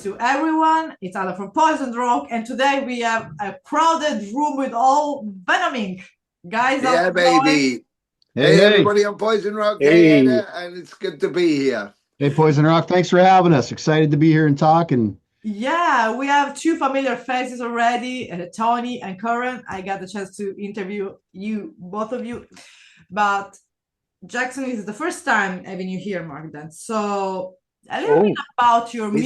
to everyone. It's Anna from Poison Rock, and today we have a crowded room with all Venom Inc. Guys, Yeah, baby. Hey, everybody on Poison Rock. Hey, Anna, and it's good to be here. Hey, Poison Rock, thanks for having us. Excited to be here and talk. Yeah, we have two familiar faces already, Tony and Corin. I got the chance to interview you, both of you, but Jackson is the first time having you here, Mark. Then, so a little bit about your music.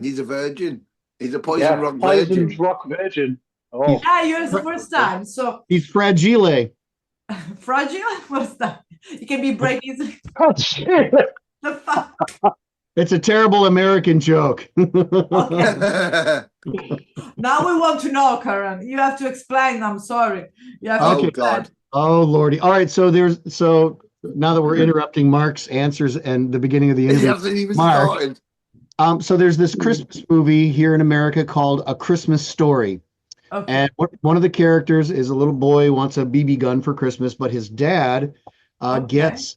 He's a virgin. He's a Poison Rock virgin. Poison Rock virgin. Oh, yeah, yours the first time. So he's fragile. Fragile? What's that? You can be breaking. The fuck? It's a terrible American joke. Okay. Now we want to know, Karen. You have to explain. I'm sorry. You have to God. Oh Lordy. All right. So now that we're interrupting Mark's answers and the beginning of the interview, he hasn't even started. So there's this Christmas movie here in America called A Christmas Story. Okay. And one of the characters is a little boy who wants a BB gun for Christmas, but his dad gets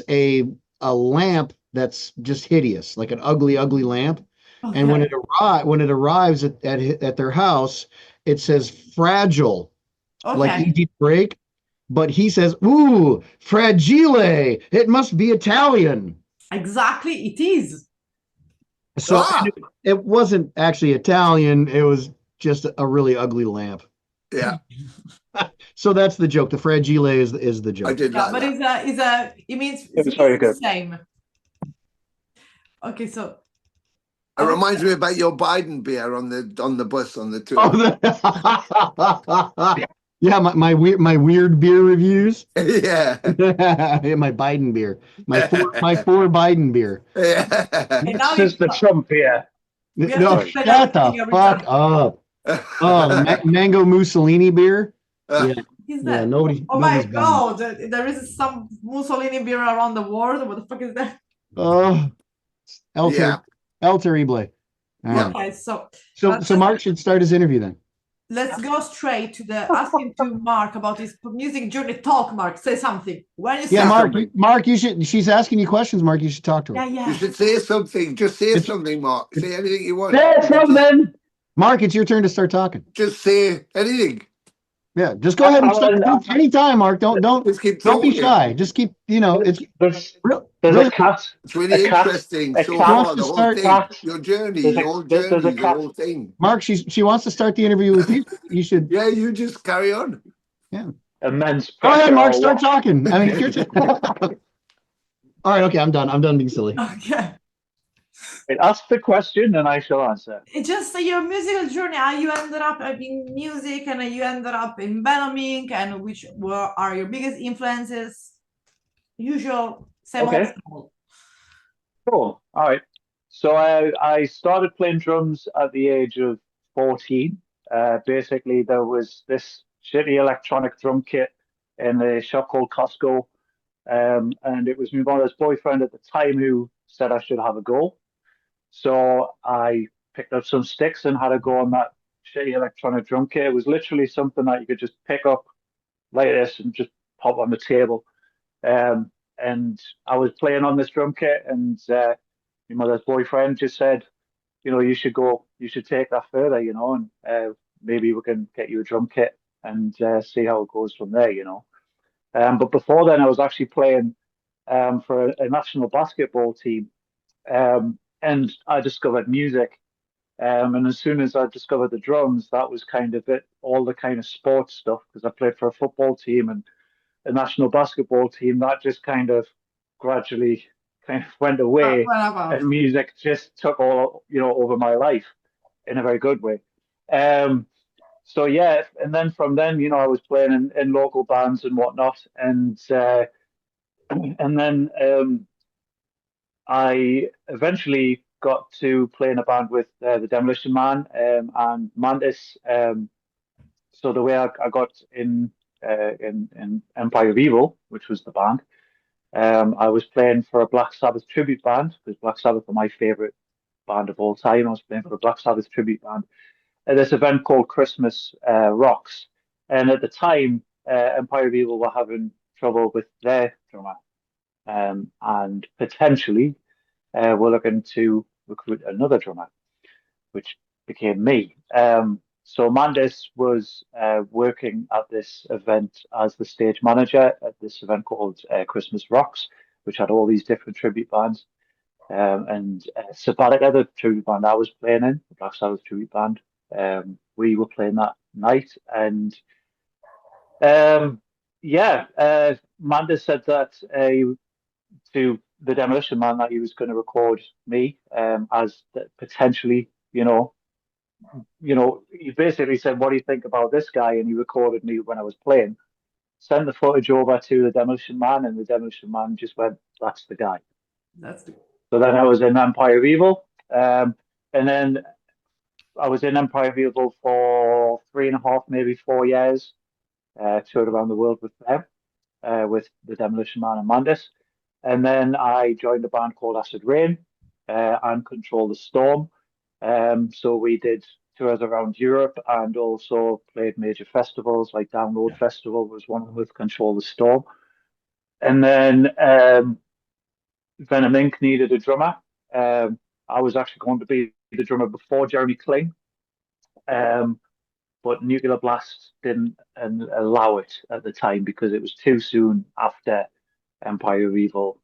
a lamp that's just hideous, like an ugly lamp. Okay. And when it arrives at their house, it says fragile, like easy to break. But he says, "Ooh, fragile! It must be Italian." Exactly, it is. So it wasn't actually Italian. It was just a really ugly lamp. Yeah. So that's the joke. The fragile is the joke. I did like but that. It means it's the same. Okay, so it reminds me about your Biden beer on the bus on the tour. Yeah, my weird beer reviews. Yeah. My Biden beer. My four Biden beer. Yeah. This is the Trump beer. No, shut the fuck up. Oh, mango Mussolini beer. Yeah. Is that? Yeah, nobody. Oh my God! There is some Mussolini beer around the world. What the fuck is that? Oh, El Terrible. Right. Okay, so Mark should start his interview then. Let's go straight to asking to Mark about his music journey. Talk, Mark. Say something. Mark, you should. She's asking you questions, Mark. You should talk to her. Yeah. You should say something. Just say something, Mark. Say anything you want. Say something. Mark, it's your turn to start talking. Just say anything. Yeah, just go ahead and start anytime, Mark. Don't be shy. Just keep. It's there's a cat. It's really interesting. So far, the whole thing, your journey, the whole thing. Mark, she wants to start the interview with you. You should. Yeah, you just carry on. Yeah. Immense. Go ahead, Mark. Start talking. I mean, you're just... All right. Okay, I'm done. I'm done being silly. Okay. Ask the question and I shall answer. It's just your musical journey, how you ended up in music and you ended up in Venom Inc, and which are your biggest influences? Usual, same old. Cool. All right. So I started playing drums at the age of 14. Basically, there was this shitty electronic drum kit in a shop called Costco. And it was my mother's boyfriend at the time who said I should have a go. So I picked up some sticks and had a go on that shitty electronic drum kit. It was literally something that you could just pick up like this and just pop on the table. And I was playing on this drum kit, and my mother's boyfriend just said, you should take that further, and maybe we can get you a drum kit and see how it goes from there, But before then, I was actually playing for a national basketball team. And I discovered music. And as soon as I discovered the drums, that was kind of it, all the kind of sports stuff, because I played for a football team and a national basketball team. That just kind of gradually kind of went away, and music just took all, over my life in a very good way. So yeah, and then from then, I was playing in local bands and whatnot, and then I eventually got to play in a band with the Demolition Man and Mantis. So the way I got in Empire of Evil, which was the band, I was playing for a Black Sabbath tribute band, because Black Sabbath are my favorite band of all time. I was playing for a Black Sabbath tribute band at this event called Christmas Rocks. And at the time, Empire of Evil were having trouble with their drummer. And potentially we're looking to recruit another drummer. which became me. So Mandis was working at this event as the stage manager at this event called Christmas Rocks, which had all these different tribute bands. And Sabatica, the tribute band I was playing in, the Black Sabbath tribute band, we were playing that night. And Mandis said that to the Demolition Man that he was going to record me as potentially, he basically said, "What do you think about this guy?" And he recorded me when I was playing. Sent the footage over to the Demolition Man, and the Demolition Man just went, "That's the guy." So then I was in Empire of Evil, and then I was in Empire of Evil for 3.5, maybe 4 years. Toured around the world with them, with the Demolition Man and Mandis. And then I joined a band called Acid Rain and Control the Storm. So we did tours around Europe and also played major festivals, like Download Festival was one with Control the Storm. And then Venom Inc. needed a drummer. I was actually going to be the drummer before Jeremy Kling. But Nuclear Blast didn't allow it at the time because it was too soon after Empire of Evil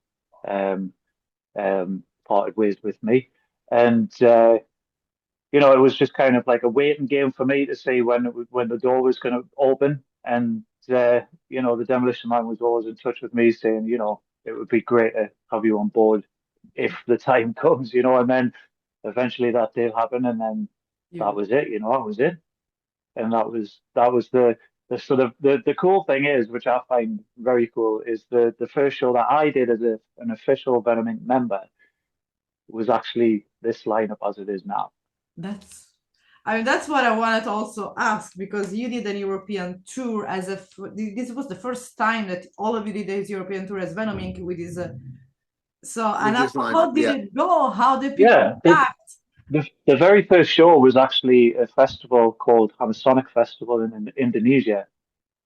parted ways with me. And, it was just kind of like a waiting game for me to see when the door was going to open. And, the Demolition Man was always in touch with me saying, it would be great to have you on board if the time comes, and then eventually that did happen. And then that was it, I was in. And that was the sort of the cool thing is, which I find very cool, is the first show that I did as an official Venom Inc. member was actually this lineup as it is now. That's what I wanted to also ask, because you did an European tour this was the first time that all of you did this European tour as Venom Inc. with this. How did it go? How did people react? The very first show was actually a festival called Hamasonic Festival in Indonesia.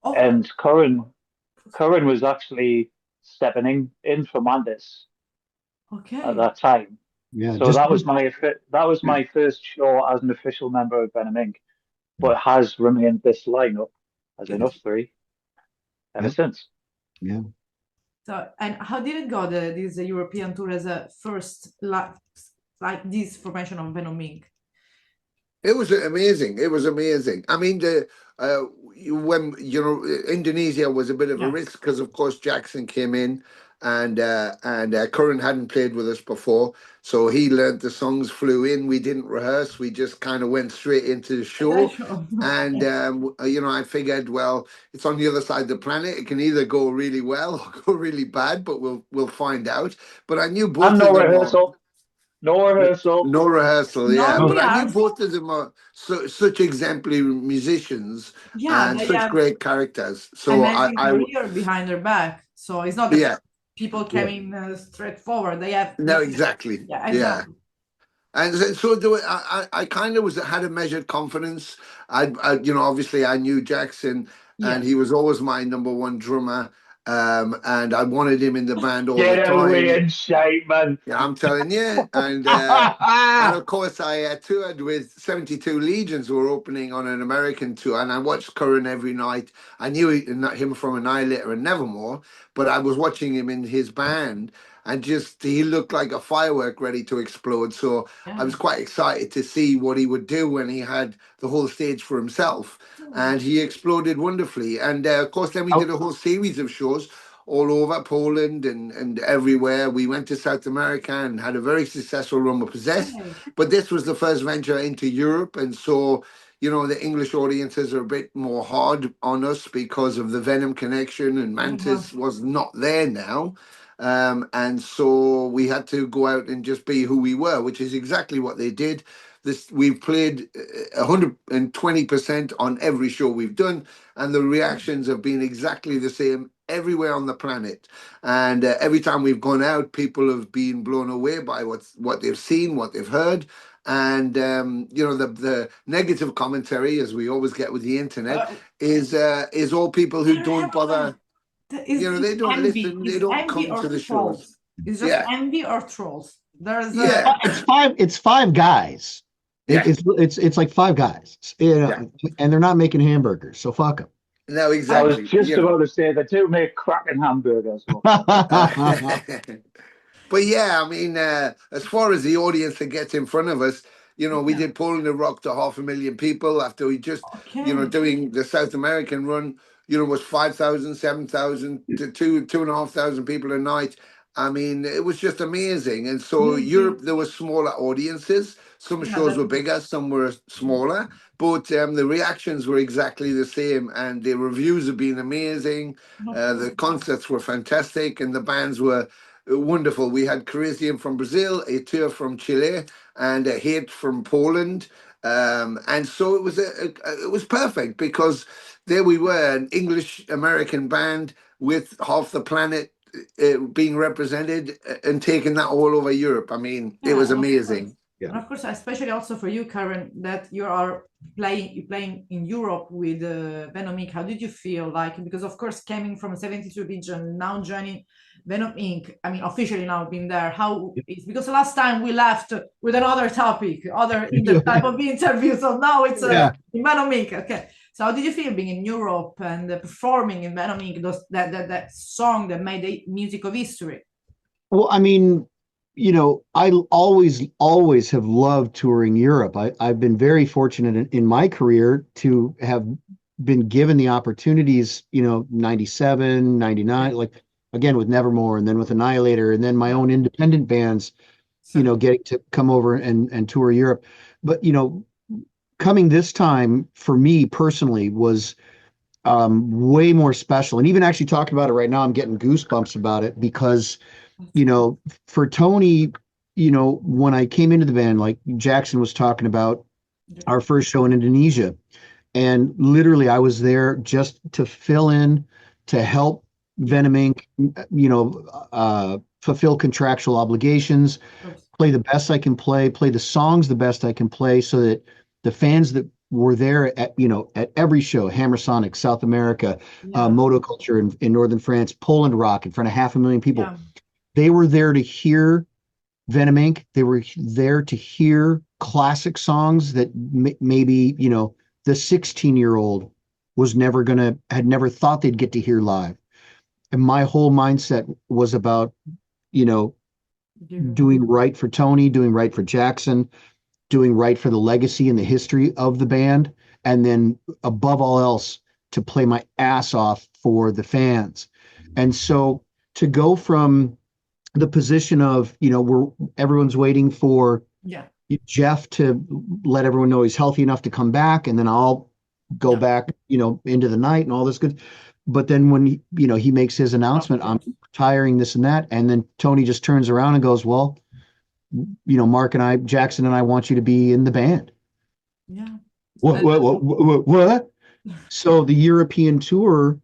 Oh. And Curran was actually stepping in for Mandis at that time. Yeah, so that was my first show as an official member of Venom Inc. But has remained this lineup as an us three ever since. Yeah. So, and how did it go? This European tour as a first like this formation of Venom Inc. It was amazing. It was amazing. I mean, when Indonesia was a bit of a risk because, of course, Jackson came in and Curran hadn't played with us before, so he learned the songs, flew in. We didn't rehearse. We just kind of went straight into the show. And I figured, well, it's on the other side of the planet. It can either go really well or go really bad, but we'll find out. But I knew both of them. Rehearsal. No rehearsal, yeah. But I knew both of them are such exemplary musicians and such great characters. So I career behind their back. So it's not that people coming straight forward. They have exactly. Yeah. And so I kind of had a measured confidence. I obviously I knew Jackson, and he was always my number one drummer. And I wanted him in the band all the time. Get away in shape, man. Yeah, I'm telling you. And of course, I toured with 72 Legions, who were opening on an American tour, and I watched Curran every night. I knew him from Annihilator and Nevermore, but I was watching him in his band, and he looked like a firework ready to explode. So I was quite excited to see what he would do when he had the whole stage for himself. And he exploded wonderfully. And of course, then we did a whole series of shows all over Poland and everywhere. We went to South America and had a very successful run with Possessed. But this was the first venture into Europe. And so, the English audiences are a bit more hard on us because of the Venom connection, and Mantis was not there now. And so we had to go out and just be who we were, which is exactly what they did. We've played 120% on every show we've done, and the reactions have been exactly the same everywhere on the planet. And every time we've gone out, people have been blown away by what they've seen, what they've heard. And the negative commentary, as we always get with the internet, is all people who don't bother. They don't listen. They don't come to the shows. It's just envy or trolls. It's five guys. Yeah. It's like Five Guys, and they're not making hamburgers, so fuck them. No, I was exactly. just about to say they do make cracking hamburgers. But yeah, I mean, as far as the audience that gets in front of us, we did Poland the Rock to 500,000 people after we just, doing the South American run, was 5,000, 7,000 to 2,500 people a night. I mean, it was just amazing. And so Europe, there were smaller audiences. Some shows were bigger, some were smaller, but the reactions were exactly the same. And the reviews have been amazing. The concerts were fantastic, and the bands were wonderful. We had Crisium from Brazil, a tour from Chile, and a Hate from Poland. And so it was perfect because there we were, an English American band with half the planet being represented and taking that all over Europe. I mean, it was amazing. And of course, especially also for you, Karen, that you are playing in Europe with Venom Inc. How did you feel like? Because of course, coming from a 72 region, now joining Venom Inc. I mean, officially now being there. How is, because the last time we left with another topic, type of interview. So now it's in Venom Inc. Okay. So how did you feel being in Europe and performing in Venom Inc. That song that made the music of history? Well, I mean, I always have loved touring Europe. I've been very fortunate in my career to have been given the opportunities, 97, 99, like again with Nevermore and then with Annihilator and then my own independent bands, getting to come over and tour Europe. But, coming this time for me personally was way more special. And even actually talking about it right now, I'm getting goosebumps about it because for Tony, when I came into the band, like Jackson was talking about our first show in Indonesia, and literally I was there just to fill in, to help Venom Inc., fulfill contractual obligations, play the best I can play the songs the best I can play so that the fans that were there at every show, Hammersonic, South America, Motoculture in Northern France, Poland Rock in front of 500,000 people. Yeah. They were there to hear Venom Inc. They were there to hear classic songs that maybe, the 16-year-old had never thought they'd get to hear live. And my whole mindset was about, doing right for Tony, doing right for Jackson, doing right for the legacy and the history of the band. And then above all else, to play my ass off for the fans. And so to go from the position of, everyone's waiting for Jeff to let everyone know he's healthy enough to come back, and then I'll go back, into the night and all this good. But then when he makes his announcement, I'm retiring, this and that, and then Tony just turns around and goes, well, Mark and Jackson and I want you to be in the band. Yeah. What? So the European tour,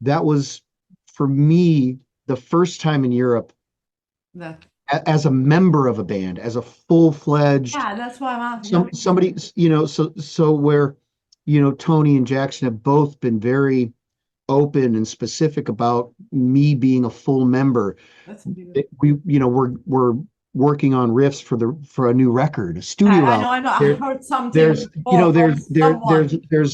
that was for me the first time in Europe as a member of a band, as a full-fledged. Yeah, that's why I'm asking. Somebody, so where, Tony and Jackson have both been very open and specific about me being a full member. We're working on riffs for a new record, a studio album. I know. I heard something.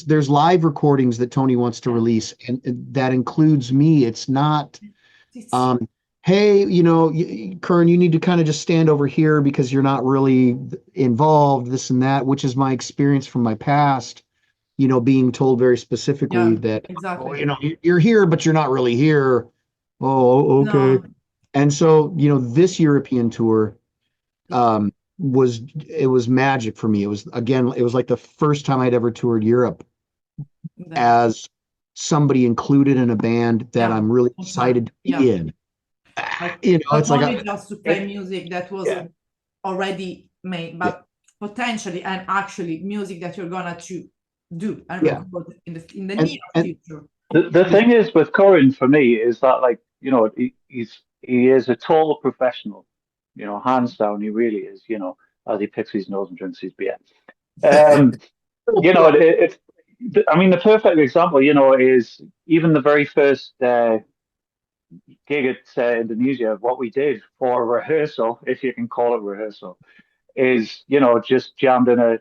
There's live recordings that Tony wants to release, and that includes me. It's not, hey, Kern, you need to kind of just stand over here because you're not really involved, this and that, which is my experience from my past. Being told very specifically that, exactly. You're here, but you're not really here. Oh, okay. No. And so, this European tour was magic for me. It was like the first time I'd ever toured Europe as somebody included in a band that I'm really excited to be in. It's like just to play music that was already made, but potentially and actually music that you're gonna do and record in the near future. The thing is with Corin for me is that he is a total professional, hands down. He really is, as he picks his nose and drinks his beer. The perfect example, is even the very first gig at Indonesia. What we did for a rehearsal, if you can call it rehearsal, is, just jammed in a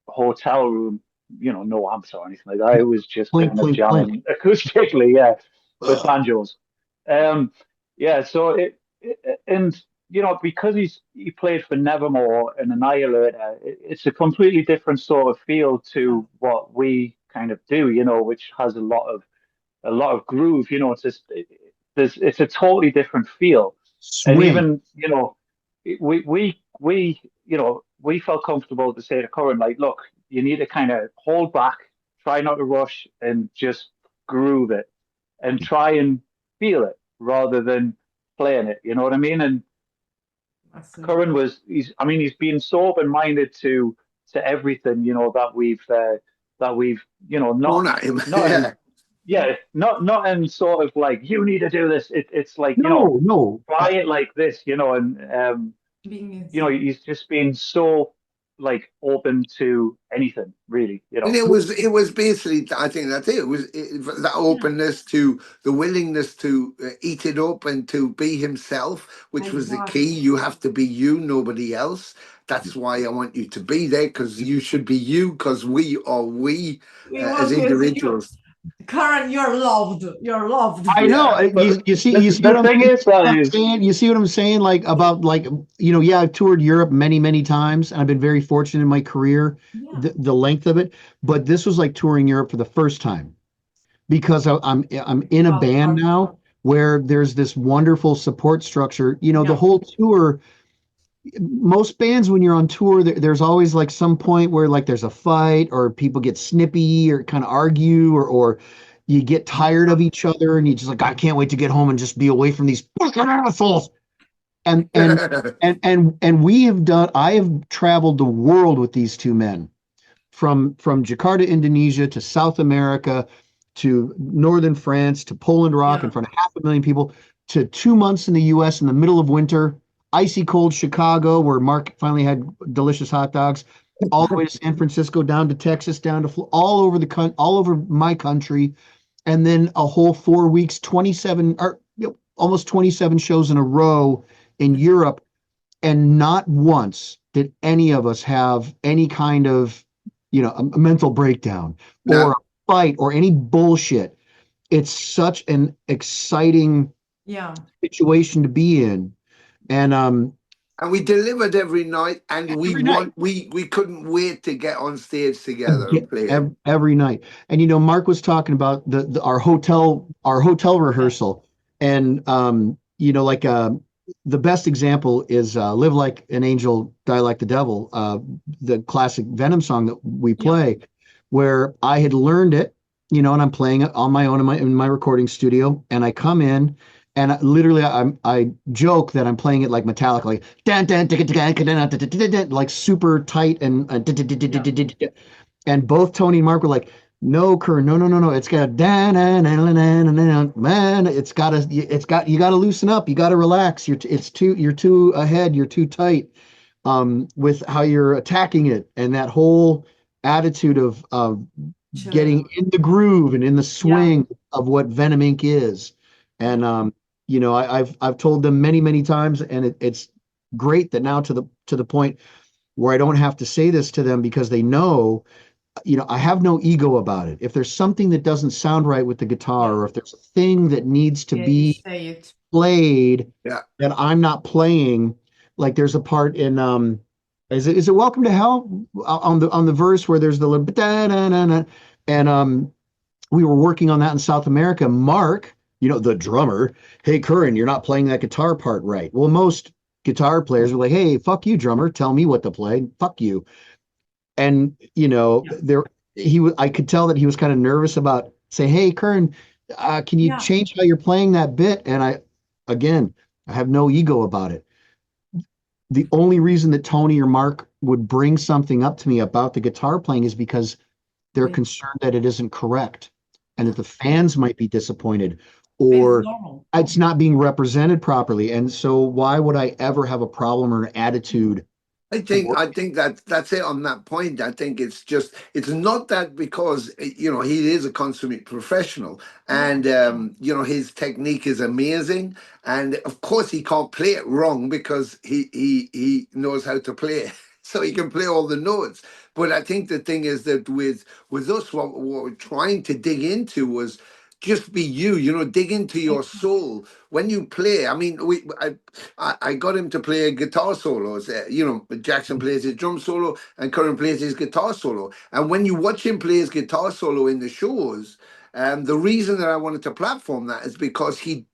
hotel room, no amps or anything like that. It was just Plink, kind of plink, plink. jamming acoustically, yeah, with Ugh. banjos. Yeah, so and because he played for Nevermore and Annihilator, it's a completely different sort of feel to what we kind of do, which has a lot of groove. It's a totally different feel, and Swing. even we felt comfortable to say to Corin, like, look, you need to kind of hold back, try not to rush, and just groove it, and try and feel it rather than playing it. You know what I mean? And Corin he's been so open-minded to everything, that we've Thrown at him. not in, yeah, not in sort of like, you need to do this. It's like, No. try it like this, and he's just been so like open to anything, really. And it was basically, I think that's it. It was that openness to the willingness to eat it up and to be himself, which was the key. You have to be you, nobody else. That's why I want you to be there, because you should be you, because we are we as individuals. Karen, you're loved. You're loved. I know. You see what I'm saying? You see what I'm saying? Like about yeah, I've toured Europe many, many times, and I've been very fortunate in my career, the length of it. But this was like touring Europe for the first time, because I'm in a band now where there's this wonderful support structure. The whole tour. Most bands, when you're on tour, there's always like some point where like there's a fight, or people get snippy or kind of argue, or you get tired of each other, and you just like, I can't wait to get home and just be away from these fucking assholes. And I have traveled the world with these two men, from Jakarta, Indonesia, to South America, to northern France, to Poland Rock in front of 500,000 people, to 2 months in the US in the middle of winter, icy cold Chicago, where Mark finally had delicious hot dogs, all the way to San Francisco, down to Texas, down to all over my country, and then a whole 4 weeks, 27 or almost 27 shows in a row in Europe, and not once did any of us have any kind of a mental breakdown or a fight or any bullshit. It's such an exciting situation to be in. And we delivered every night, and we couldn't wait to get on stage together and play every night. And Mark was talking about our hotel rehearsal, and the best example is "Live Like an Angel, Die Like the Devil," the classic Venom song that we play, where I had learned it, and I'm playing it on my own in my recording studio, and I come in. And literally, I joke that I'm playing it like Metallica, like dan dan like super tight, and both Tony and Mark were like, "No, Kern, no, it's got dan man, you gotta loosen up, you gotta relax. You're too ahead, you're too tight, with how you're attacking it, and that whole attitude of getting in the groove and in the swing of what Venom Inc. is." And I've told them many, many times, and it's great that now to the point where I don't have to say this to them, because they know, I have no ego about it. If there's something that doesn't sound right with the guitar, or if there's a thing that needs to be played that I'm not playing, like there's a part in is it Welcome to Hell on the verse where there's the and we were working on that in South America. Mark, the drummer, "Hey, Curran, you're not playing that guitar part right." Well, most guitar players are like, "Hey, fuck you, drummer. Tell me what to play. Fuck you." And, I could tell that he was kind of nervous about saying, "Hey, Curran, can you change how you're playing that bit?" And I have no ego about it. The only reason that Tony or Mark would bring something up to me about the guitar playing is because they're concerned that it isn't correct, and that the fans might be disappointed, or it's not being represented properly. And so why would I ever have a problem or an attitude? I think that's it on that point. I think it's not that, because he is a consummate professional, and his technique is amazing, and of course he can't play it wrong, because he knows how to play it. so he can play all the notes. But I think the thing is that with us, what we're trying to dig into was just be you, dig into your soul when you play. I mean, I got him to play guitar solos. Jackson plays his drum solo and Curran plays his guitar solo. And when you watch him play his guitar solo in the shows, the reason that I wanted to platform that is because he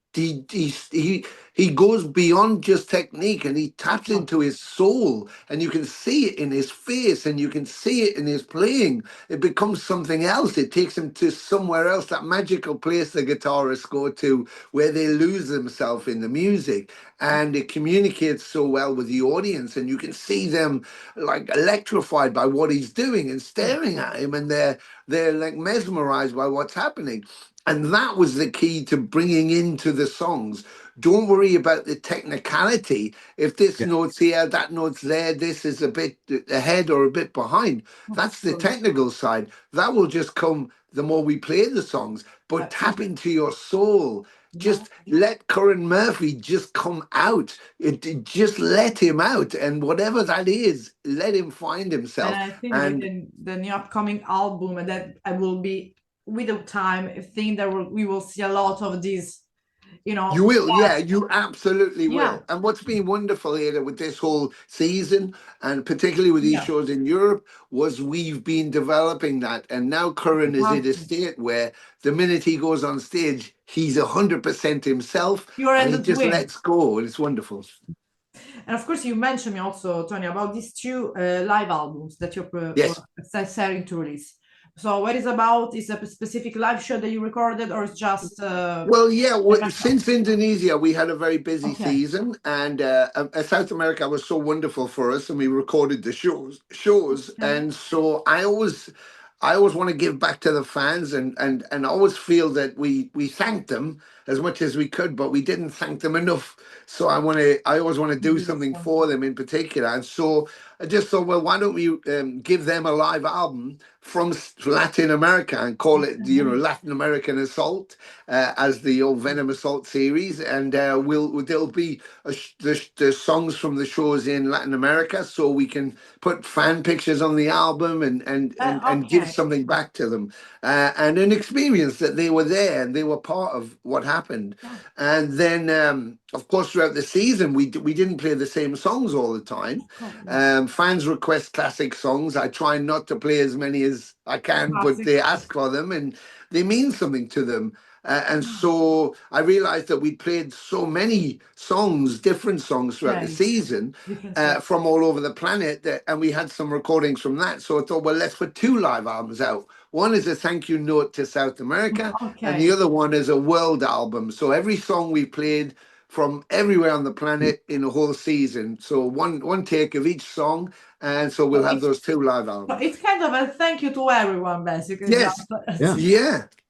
goes beyond just technique, and he taps into his soul, and you can see it in his face, and you can see it in his playing. It becomes something else. It takes him to somewhere else, that magical place the guitarists go to where they lose themselves in the music, and it communicates so well with the audience, and you can see them like electrified by what he's doing and staring at him, and they're like mesmerized by what's happening. And that was the key to bringing into the songs. Don't worry about the technicality. If this note's here, that note's there, this is a bit ahead or a bit behind. That's the technical side. That will just come the more we play the songs. But tap into your soul. Just let Curran Murphy just come out. Just let him out. And whatever that is, let him find himself. And I think with the new upcoming album, and that I will be, with the time, I think that we will see a lot of these, You will, you absolutely will. And what's been wonderful here with this whole season, and particularly with these shows in Europe, was we've been developing that. And now Curran is in a state where the minute he goes on stage, he's 100% himself, and he just lets go, and it's wonderful. And of course, you mentioned me also, Tony, about these two live albums that you're preparing to release. So what is about? Is a specific live show that you recorded, or it's just since Indonesia we had a very busy season, and South America was so wonderful for us, and we recorded the shows and so I always want to give back to the fans, and always feel that we thanked them as much as we could, but we didn't thank them enough. So I always want to do something for them in particular, and so I just thought, well, why don't we give them a live album from Latin America and call it, Latin American Assault, as the old Venom Assault series, and there'll be the songs from the shows in Latin America, so we can put fan pictures on the album and give something back to them, and an experience that they were there and they were part of what happened. And then of course throughout the season we didn't play the same songs all the time. Fans request classic songs. I try not to play as many as I can, but they ask for them and they mean something to them. And so I realized that we played so many songs, different songs throughout the season, from all over the planet, and we had some recordings from that. So I thought, well, let's put two live albums out. One is a thank you note to South America, and the other one is a world album. So every song we played from everywhere on the planet in the whole season. So one take of each song, and so we'll have those two live albums. It's kind of a thank you to everyone, basically. Yes,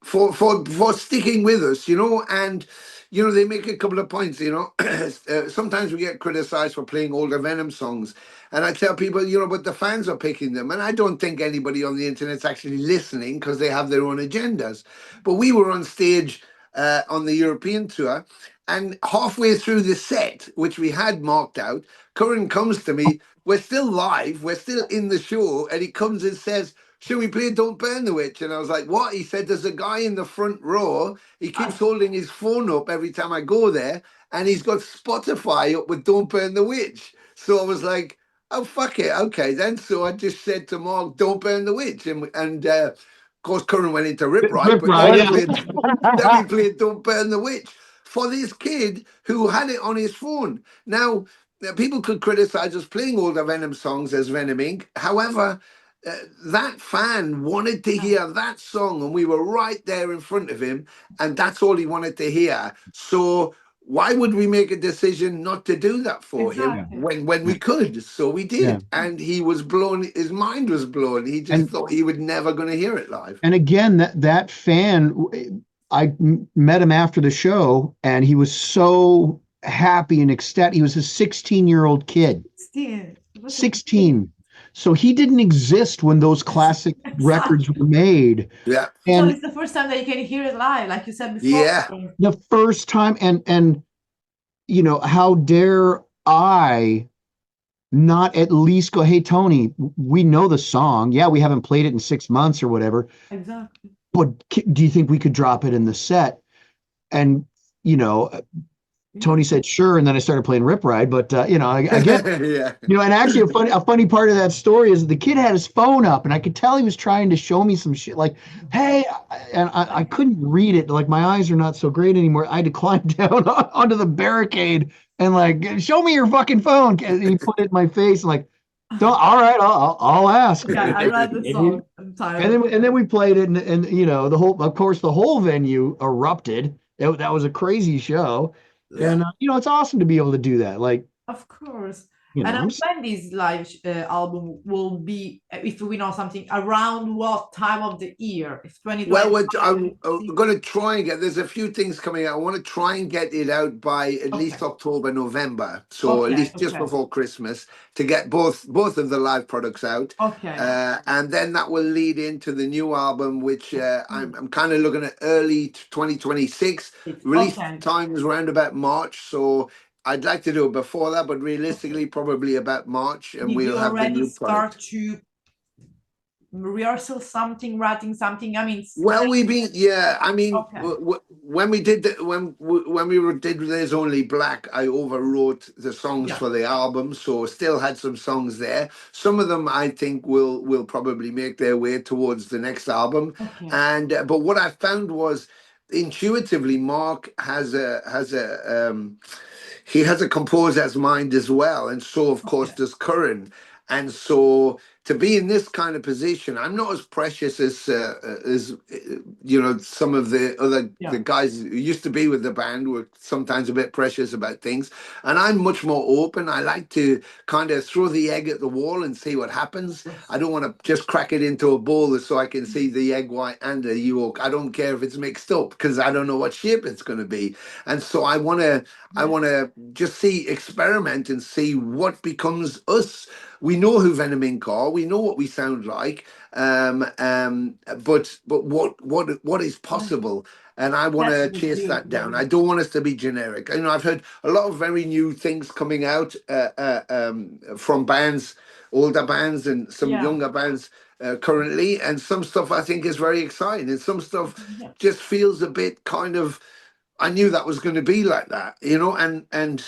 for sticking with us, and they make a couple of points. Sometimes we get criticized for playing older Venom songs, and I tell people, but the fans are picking them, and I don't think anybody on the internet's actually listening because they have their own agendas. But we were on stage on the European tour, and halfway through the set, which we had marked out, Curran comes to me. We're still live, we're still in the show, and he comes and says, should we play Don't Burn the Witch? And I was like, what? He said, there's a guy in the front row. He keeps holding his phone up every time I go there, and he's got Spotify up with Don't Burn the Witch. So I was like, oh, fuck it. Okay, then. So I just said to Mark, Don't Burn the Witch. And of course, Curran went into Rip Ride, but then we played Don't Burn the Witch for this kid who had it on his phone. Now, people could criticize us playing older Venom songs as Venom Inc. However, that fan wanted to hear that song, and we were right there in front of him, and that's all he wanted to hear. So why would we make a decision not to do that for him when we could? So we did, and he was blown. His mind was blown. He just thought he was never going to hear it live. And again, that fan, I met him after the show, and he was so happy and ecstatic. He was a 16-year-old kid. 16. So he didn't exist when those classic records were made. Yeah. And so it's the first time that you can hear it live, like you said before. Yeah. The first time, and how dare I not at least go, hey, Tony, we know the song. Yeah, we haven't played it in 6 months or whatever, Exactly. but do you think we could drop it in the set? And, you know, Tony said, sure. And then I started playing Rip Ride. But, you know, again, Yeah. you know, and actually a funny part of that story is the kid had his phone up and I could tell he was trying to show me some shit like, hey, and I couldn't read it. Like my eyes are not so great anymore. I had to climb down onto the barricade and like, show me your fucking phone. And he put it in my face and like, all right, I'll ask. Yeah, I read the song. I'm tired. And then we played it and you know, of course, the whole venue erupted. That was a crazy show. And, you know, it's awesome to be able to do that. Like, of course. you know, And when this live album will be, if we know something, around what time of the year? If 2020. Well, I'm going to try and get. There's a few things coming out. I want to try and get it out by at least October, November. So at least just before Christmas to get both of the live products out. Okay. And then that will lead into the new album, which I'm kind of looking at early 2026. Release time is around about March. So I'd like to do it before that, but realistically, probably about March, and we'll have the new product. Start to rehearsal something, writing something? I mean, well, we've been, yeah. I mean, when we did when we did There's Only Black, I overwrote the songs for the album, so still had some songs there. Some of them I think will probably make their way towards the next album. And but what I found was intuitively, Mark has he has a composer's mind as well, and so of course does Curran. And so to be in this kind of position, I'm not as precious as you know, some of the other the guys who used to be with the band were sometimes a bit precious about things, and I'm much more open. I like to kind of throw the egg at the wall and see what happens. I don't want to just crack it into a bowl so I can see the egg white and the yolk. I don't care if it's mixed up because I don't know what shape it's going to be, and so I want to just experiment and see what becomes us. We know who Venom Inc are. We know what we sound like, but what is possible? And I want to chase that down. I don't want us to be generic. You know, I've heard a lot of very new things coming out from bands, older bands, and some younger bands currently, and some stuff I think is very exciting, and some stuff just feels a bit kind of. I knew that was going to be like that, you know, and.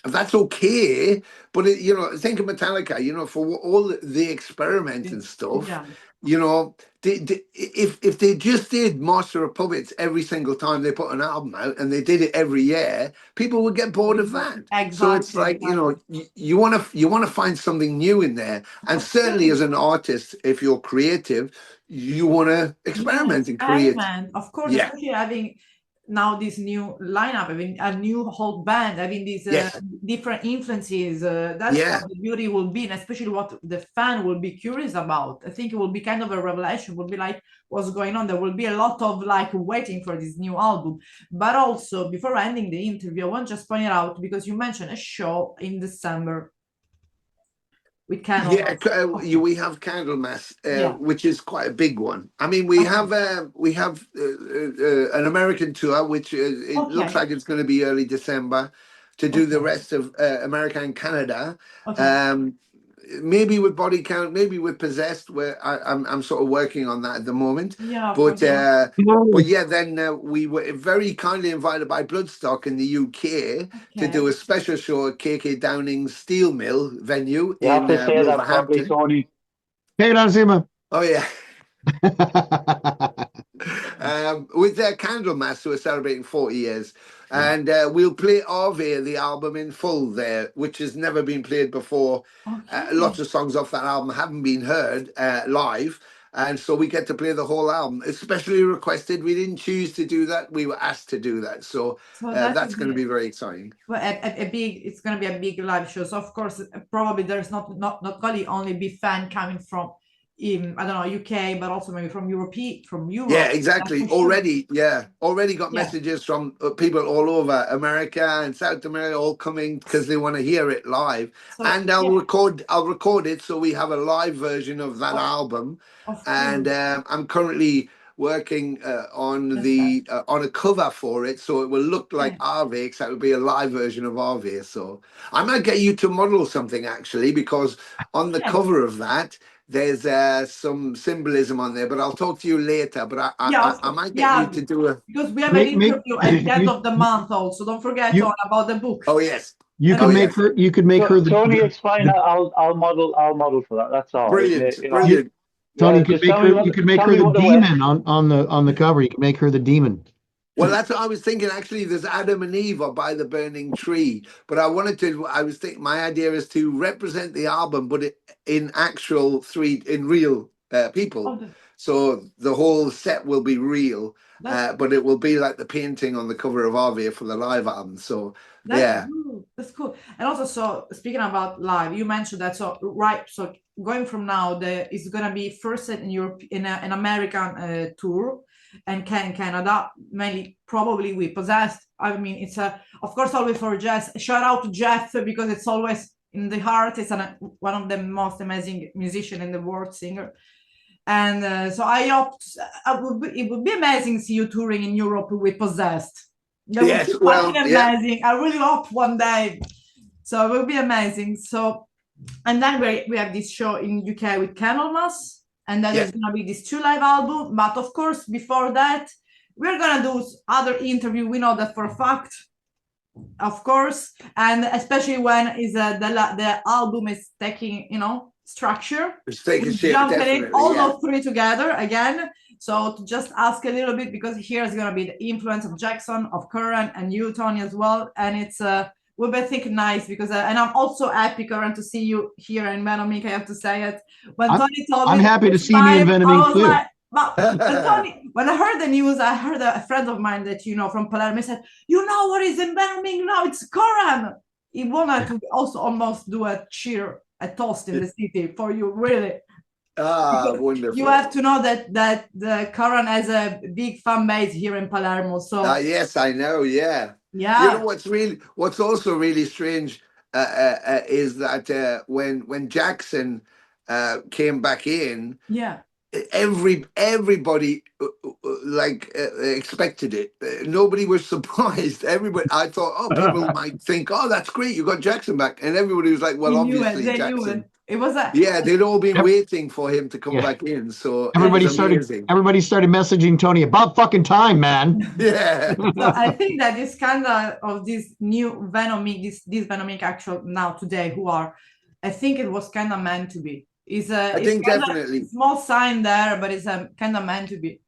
That's okay, but you know, think of Metallica. You know, for all the experiment and stuff. You know, if they just did Master of Puppets every single time they put an album out, and they did it every year, people would get bored of that. So it's like, you know, you want to find something new in there, and certainly as an artist, if you're creative, you want to experiment and create. Of course, especially having. Now this new lineup, having a new whole band, having these different influences, that's what the beauty will be, and especially what the fan will be curious about. I think it will be kind of a revelation, will be like what's going on. There will be a lot of like waiting for this new album. But also, before ending the interview, I want to just point it out, because you mentioned a show in December. We we have Candlemass, which is quite a big one. I mean, we have an American tour, which it looks like it's going to be early December, to do the rest of America and Canada. Maybe with Body Count, maybe with Possessed, where I'm sort of working on that at the moment. But then we were very kindly invited by Bloodstock in the UK to do a special show at KK Downing's Steel Mill venue in Wolverhampton. Tony. Take it on, Zima. Oh yeah. With their Candlemass, who are celebrating 40 years. And we'll play Ave, the album, in full there, which has never been played before. Lots of songs off that album haven't been heard live. And so we get to play the whole album, especially requested. We didn't choose to do that. We were asked to do that. So that's going to be very exciting. Well, it's going to be a big live show. So, of course, probably there's not only be fan coming from in, I don't know, UK, but also maybe from Europe. Yeah, exactly. Already got messages from people all over America and South America, all coming because they want to hear it live. So, and I'll record it so we have a live version of that album. And I'm currently working on a cover for it, so it will look like Harvey, except it will be a live version of Harvey. So I might get you to model something actually, because on the cover of that there's some symbolism on there, but I'll talk to you later. But I might get you to do a, because we have an interview at the end of the month also. Don't forget about the book. Oh yes. You can make her. You could make her. Tony, it's fine. I'll model for that. That's all. Brilliant, right. brilliant. Tony, you could make her the demon on the cover. You can make her the demon. Well, that's what I was thinking. Actually, there's Adam and Eve are by the burning tree, but I was thinking my idea is to represent the album, but in real people. So the whole set will be real, but it will be like the painting on the cover of Harvey for the live album. So that's cool. And also, so speaking about live, you mentioned that. So going from now, it's gonna be first in Europe in an American tour, and Canada, mainly probably we Possessed. I mean, it's of course always for Jeff. Shout out to Jeff, because it's always in the heart. It's one of the most amazing musicians in the world, singer. And so I hope it would be amazing to see you touring in Europe with Possessed. That would be amazing. I really hope one day. So it will be amazing. So, and then we have this show in UK with Candlemas, and then there's gonna be this 2 live album. But of course, before that, we're gonna do other interview. We know that for a fact, of course, and especially when the album is taking structure. It's taking shape. Jumping all those 3 together again. So to just ask a little bit, because here's gonna be the influence of Jackson, of Curran, and you, Tony, as well. And it's will be, I think, nice, because and I'm also happy, Curran, to see you here in Venom Inc. I have to say it. When Tony told me, I'm happy to see me in Venom Inc. too. But Tony, when I heard the news, I heard a friend of mine that from Palermo said, what is in Venom Inc now? It's Curran. He wanted to also almost do a toast in the city for you, really. Wonderful. You have to know that the Curran has a big fan base here in Palermo. So yes, I know. Yeah. You know what's also really strange is that when Jackson came back in, everybody expected it. Nobody was surprised. Everybody, I thought, people might think, that's great, you got Jackson back, and everybody was like, well, obviously Jackson. It was they'd all been waiting for him to come back in. So everybody started messaging Tony, about fucking time, man. Yeah. So I think that this kind of this new Venom Inc, this Venom Inc actual now today, I think it was kind of meant to be. I think definitely a small sign there, but it's kind of meant to be.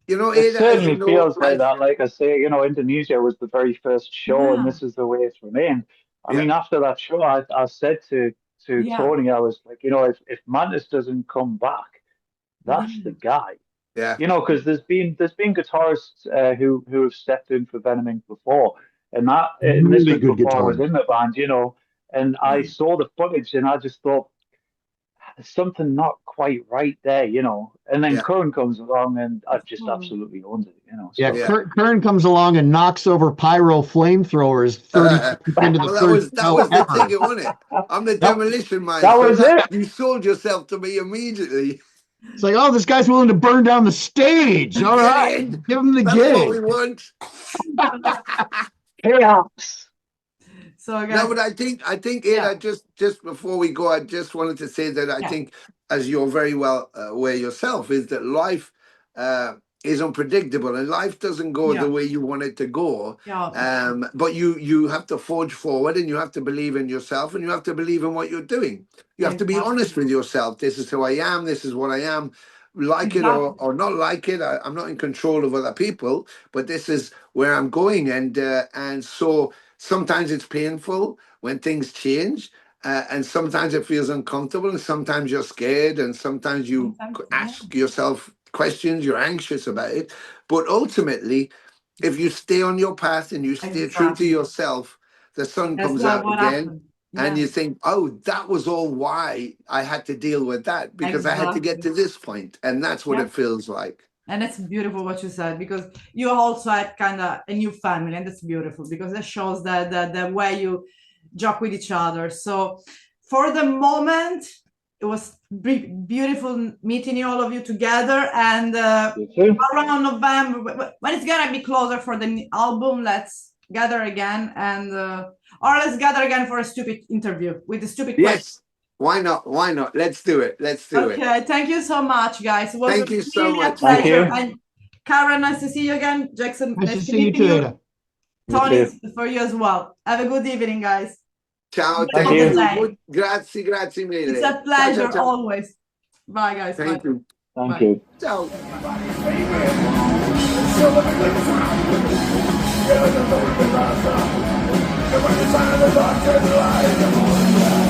It certainly feels like that. Like I say, Indonesia was the very first show, and this is the way it's remained. I mean, after that show, I said to Tony, I was like, if Mantis doesn't come back, that's the guy. Yeah. Because there's been guitarists who have stepped in for Venom Inc before, and this was before I was in the band, and I saw the footage, and I just thought, there's something not quite right there, and then Curran comes along, and I've just absolutely owned it, Curran comes along and knocks over pyro flamethrowers 30 into the that was the thing, wasn't it? I'm the demolition man. That was it. You sold yourself to me immediately. It's like, this guy's willing to burn down the stage. All right, give him the gig. What we want. Chaos. So no, but I think just before we go, I just wanted to say that I think, as you're very well aware yourself, is that life is unpredictable, and life doesn't go the way you want it to go. But you have to forge forward, and you have to believe in yourself, and you have to believe in what you're doing. You have to be honest with yourself. This is who I am. This is what I am. Like it or not like it, I'm not in control of other people, but this is where I'm going, and so. Sometimes it's painful when things change, and sometimes it feels uncomfortable, and sometimes you're scared, and sometimes you ask yourself questions, you're anxious about it. But ultimately, if you stay on your path and you stay true to yourself, the sun comes out again, and you think, that was all why I had to deal with that, because I had to get to this point, and that's what it feels like. And it's beautiful what you said, because you also had kind of a new family, and that's beautiful, because it shows that the way you joke with each other. So for the moment, It was beautiful meeting all of you together. And around November, when it's gonna be closer for the album, let's gather again, and or let's gather again for a stupid interview with the stupid Yes. Why not? Why not? Let's do it. Let's do it. Okay, thank you so much, guys. It was Thank you so really a much. pleasure. And Karen, nice to see you again. Jackson, Nice to see you too, Ada. Tony, for you as well. Have a good evening, guys. Ciao. Thank you. Grazie, grazie mille. It's a pleasure, ciao, ciao. always. Bye, guys. Thank you. Thank you. Ciao. Give us the